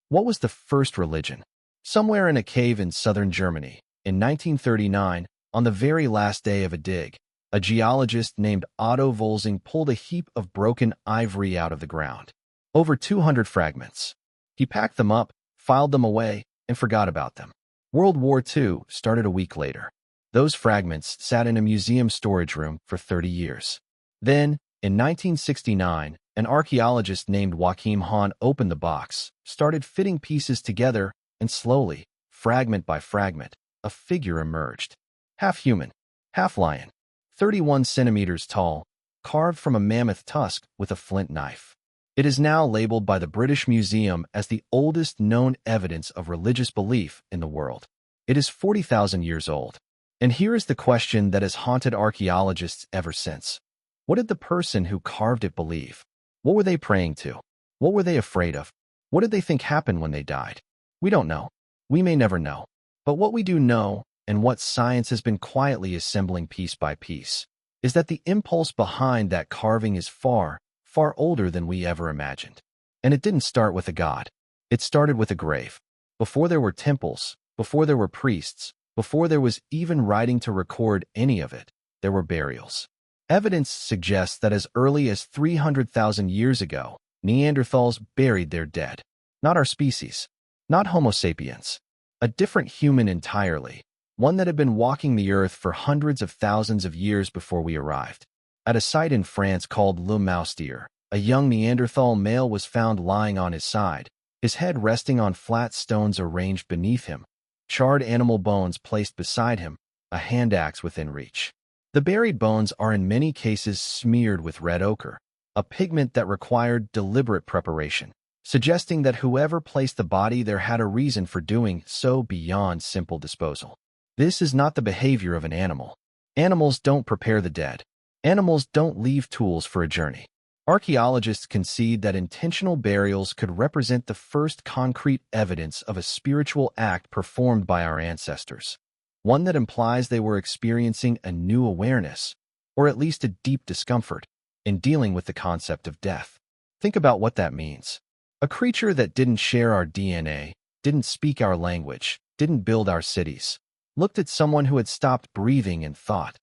What was the first religion? Somewhere in a cave in southern Germany, in 1939, on the very last day of a dig, a geologist named Otto Volzing pulled a heap of broken ivory out of the ground. Over 200 fragments. He packed them up, filed them away, and forgot about them. World War II started a week later. Those fragments sat in a museum storage room for 30 years. Then, in 1969, an archaeologist named Joachim Hahn opened the box, started fitting pieces together, and slowly, fragment by fragment, a figure emerged. Half human, half lion, 31 centimeters tall, carved from a mammoth tusk with a flint knife. It is now labeled by the British Museum as the oldest known evidence of religious belief in the world. It is 40,000 years old. And here is the question that has haunted archaeologists ever since. What did the person who carved it believe? What were they praying to? What were they afraid of? What did they think happened when they died? We don't know. We may never know. But what we do know, and what science has been quietly assembling piece by piece, is that the impulse behind that carving is far, far older than we ever imagined. And it didn't start with a god. It started with a grave. Before there were temples, before there were priests, before there was even writing to record any of it, there were burials. Evidence suggests that as early as 300,000 years ago, Neanderthals buried their dead. Not our species. Not Homo sapiens. A different human entirely. One that had been walking the earth for hundreds of thousands of years before we arrived. At a site in France called Le Moustier, a young Neanderthal male was found lying on his side, his head resting on flat stones arranged beneath him, charred animal bones placed beside him, a hand axe within reach. The buried bones are in many cases smeared with red ochre, a pigment that required deliberate preparation, suggesting that whoever placed the body there had a reason for doing so beyond simple disposal. This is not the behavior of an animal. Animals don't prepare the dead. Animals don't leave tools for a journey. Archaeologists concede that intentional burials could represent the first concrete evidence of a spiritual act performed by our ancestors, one that implies they were experiencing a new awareness, or at least a deep discomfort, in dealing with the concept of death. Think about what that means. A creature that didn't share our DNA, didn't speak our language, didn't build our cities, looked at someone who had stopped breathing and thought,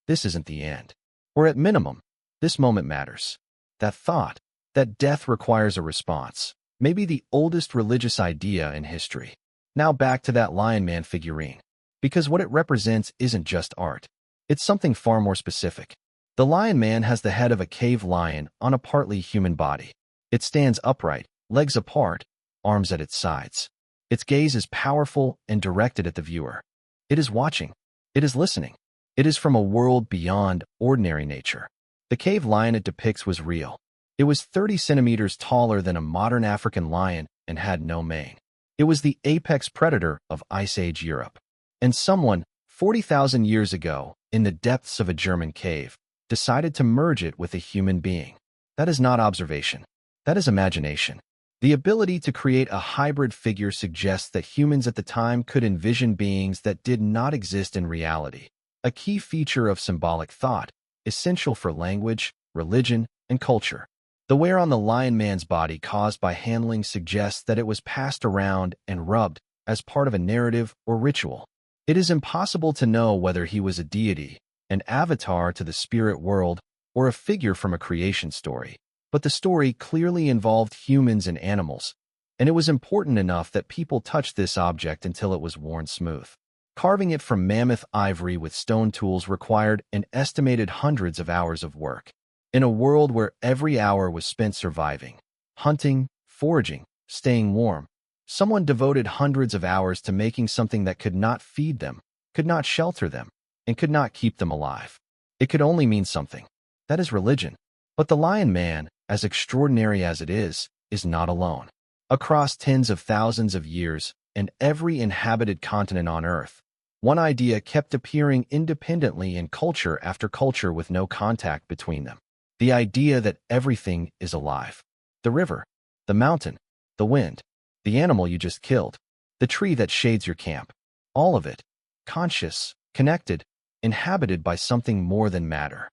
this isn't the end. Or at minimum, this moment matters. That thought, that death requires a response, may be the oldest religious idea in history. Now back to that Lion Man figurine. Because what it represents isn't just art. It's something far more specific. The Lion Man has the head of a cave lion on a partly human body. It stands upright, legs apart, arms at its sides. Its gaze is powerful and directed at the viewer. It is watching. It is listening. It is from a world beyond ordinary nature. The cave lion it depicts was real. It was 30 centimeters taller than a modern African lion and had no mane. It was the apex predator of Ice Age Europe. And someone, 40,000 years ago, in the depths of a German cave, decided to merge it with a human being. That is not observation. That is imagination. The ability to create a hybrid figure suggests that humans at the time could envision beings that did not exist in reality, a key feature of symbolic thought, essential for language, religion, and culture. The wear on the Lion Man's body caused by handling suggests that it was passed around and rubbed as part of a narrative or ritual. It is impossible to know whether he was a deity, an avatar to the spirit world, or a figure from a creation story. But the story clearly involved humans and animals, and it was important enough that people touched this object until it was worn smooth. Carving it from mammoth ivory with stone tools required an estimated hundreds of hours of work. In a world where every hour was spent surviving, hunting, foraging, staying warm, someone devoted hundreds of hours to making something that could not feed them, could not shelter them, and could not keep them alive. It could only mean something. That is religion. But the Lion Man, as extraordinary as it is not alone. Across tens of thousands of years and every inhabited continent on Earth, one idea kept appearing independently in culture after culture with no contact between them. The idea that everything is alive. The river, the mountain, the wind, the animal you just killed, the tree that shades your camp. All of it, conscious, connected, inhabited by something more than matter.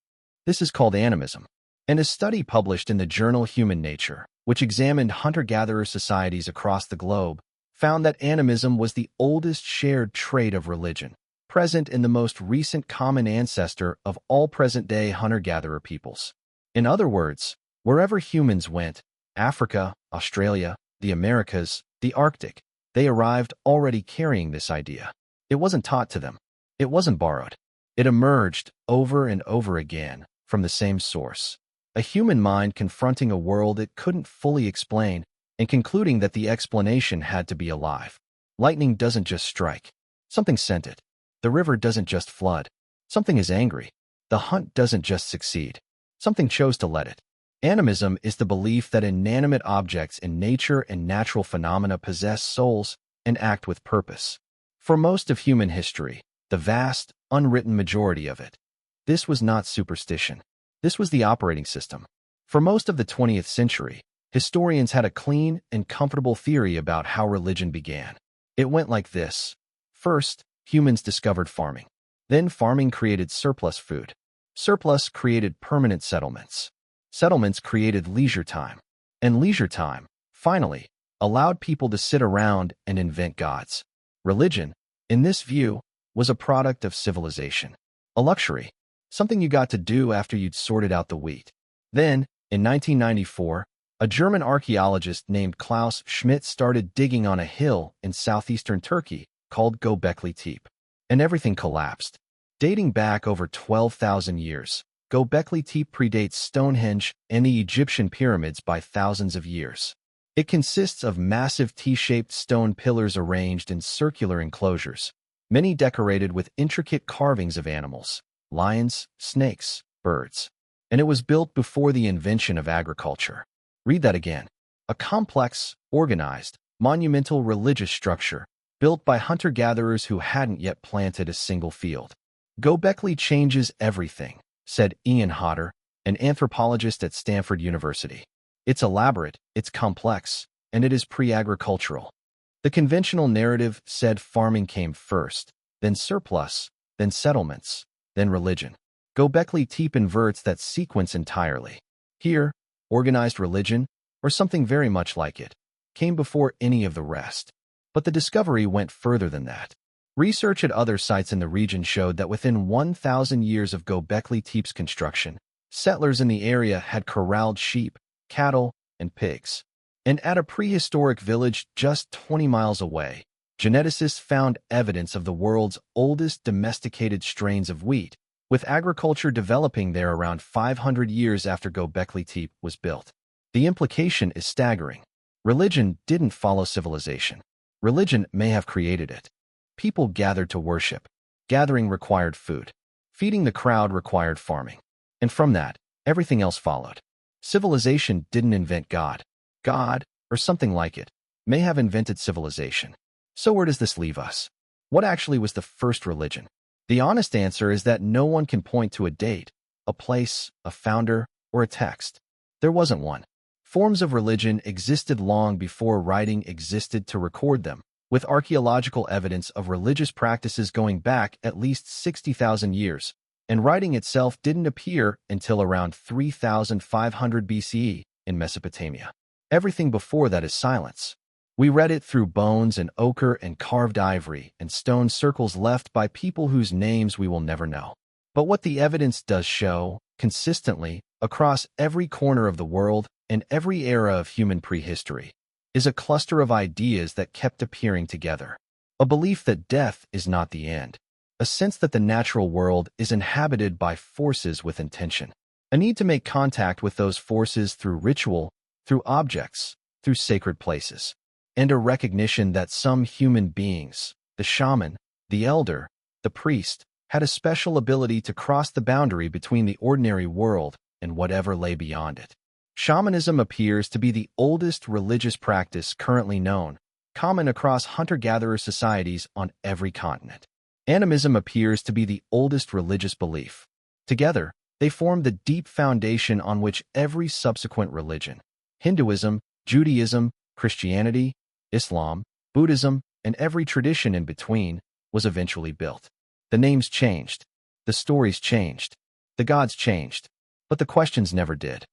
This is called animism. And a study published in the journal Human Nature which examined hunter-gatherer societies across the globe, found that animism was the oldest shared trait of religion, present in the most recent common ancestor of all present-day hunter-gatherer peoples. In other words, wherever humans went, Africa, Australia, the Americas, the Arctic, they arrived already carrying this idea. It wasn't taught to them. It wasn't borrowed. It emerged over and over again from the same source. A human mind confronting a world it couldn't fully explain and concluding that the explanation had to be alive. Lightning doesn't just strike. Something sent it. The river doesn't just flood. Something is angry. The hunt doesn't just succeed. Something chose to let it. Animism is the belief that inanimate objects in nature and natural phenomena possess souls and act with purpose. For most of human history, the vast, unwritten majority of it, this was not superstition. This was the operating system. For most of the 20th century, historians had a clean and comfortable theory about how religion began. It went like this. First, humans discovered farming. Then farming created surplus food. Surplus created permanent settlements. Settlements created leisure time. And leisure time, finally, allowed people to sit around and invent gods. Religion, in this view, was a product of civilization. A luxury, something you got to do after you'd sorted out the wheat. Then, in 1994, a German archaeologist named Klaus Schmidt started digging on a hill in southeastern Turkey called Göbekli Tepe. And everything collapsed. Dating back over 12,000 years, Göbekli Tepe predates Stonehenge and the Egyptian pyramids by thousands of years. It consists of massive T-shaped stone pillars arranged in circular enclosures, many decorated with intricate carvings of animals, lions, snakes, birds. And it was built before the invention of agriculture. Read that again. A complex, organized, monumental religious structure built by hunter-gatherers who hadn't yet planted a single field. Göbekli changes everything, said Ian Hodder, an anthropologist at Stanford University. It's elaborate, it's complex, and it is pre-agricultural. The conventional narrative said farming came first, then surplus, then settlements, then religion. Göbekli Tepe inverts that sequence entirely. Here, organized religion, or something very much like it, came before any of the rest. But the discovery went further than that. Research at other sites in the region showed that within 1,000 years of Göbekli Tepe's construction, settlers in the area had corralled sheep, cattle, and pigs. And at a prehistoric village just 20 miles away, geneticists found evidence of the world's oldest domesticated strains of wheat, with agriculture developing there around 500 years after Göbekli Tepe was built. The implication is staggering. Religion didn't follow civilization. Religion may have created it. People gathered to worship. Gathering required food. Feeding the crowd required farming. And from that, everything else followed. Civilization didn't invent God. God, or something like it, may have invented civilization. So where does this leave us? What actually was the first religion? The honest answer is that no one can point to a date, a place, a founder, or a text. There wasn't one. Forms of religion existed long before writing existed to record them, with archaeological evidence of religious practices going back at least 60,000 years, and writing itself didn't appear until around 3,500 BCE in Mesopotamia. Everything before that is silence. We read it through bones and ochre and carved ivory and stone circles left by people whose names we will never know. But what the evidence does show, consistently, across every corner of the world and every era of human prehistory, is a cluster of ideas that kept appearing together. A belief that death is not the end. A sense that the natural world is inhabited by forces with intention. A need to make contact with those forces through ritual, through objects, through sacred places. And a recognition that some human beings, the shaman, the elder, the priest, had a special ability to cross the boundary between the ordinary world and whatever lay beyond it. Shamanism appears to be the oldest religious practice currently known, common across hunter-gatherer societies on every continent. Animism appears to be the oldest religious belief. Together, they form the deep foundation on which every subsequent religion, Hinduism, Judaism, Christianity, Islam, Buddhism, and every tradition in between, was eventually built. The names changed. The stories changed. The gods changed. But the questions never did.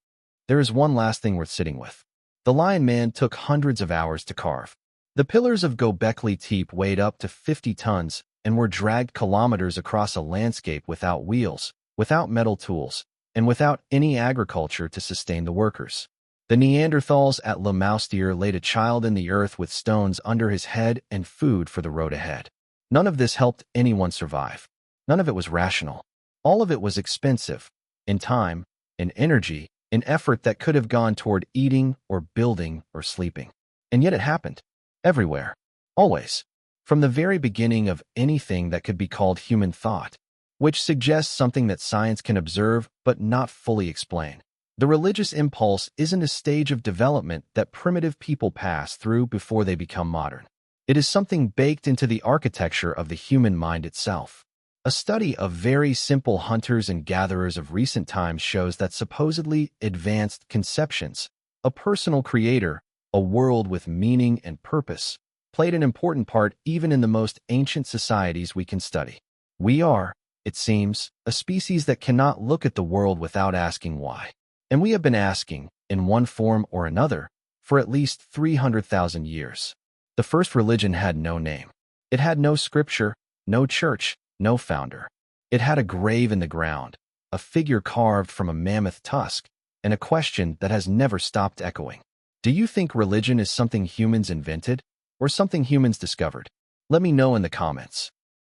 There is one last thing worth sitting with. The Lion Man took hundreds of hours to carve. The pillars of Göbekli Tepe weighed up to 50 tons and were dragged kilometers across a landscape without wheels, without metal tools, and without any agriculture to sustain the workers. The Neanderthals at Le Moustier laid a child in the earth with stones under his head and food for the road ahead. None of this helped anyone survive. None of it was rational. All of it was expensive, in time, in energy, in effort that could have gone toward eating or building or sleeping. And yet it happened. Everywhere. Always. From the very beginning of anything that could be called human thought, which suggests something that science can observe but not fully explain. The religious impulse isn't a stage of development that primitive people pass through before they become modern. It is something baked into the architecture of the human mind itself. A study of very simple hunters and gatherers of recent times shows that supposedly advanced conceptions, a personal creator, a world with meaning and purpose, played an important part even in the most ancient societies we can study. We are, it seems, a species that cannot look at the world without asking why. And we have been asking, in one form or another, for at least 300,000 years. The first religion had no name. It had no scripture, no church, no founder. It had a grave in the ground, a figure carved from a mammoth tusk, and a question that has never stopped echoing. Do you think religion is something humans invented, or something humans discovered? Let me know in the comments.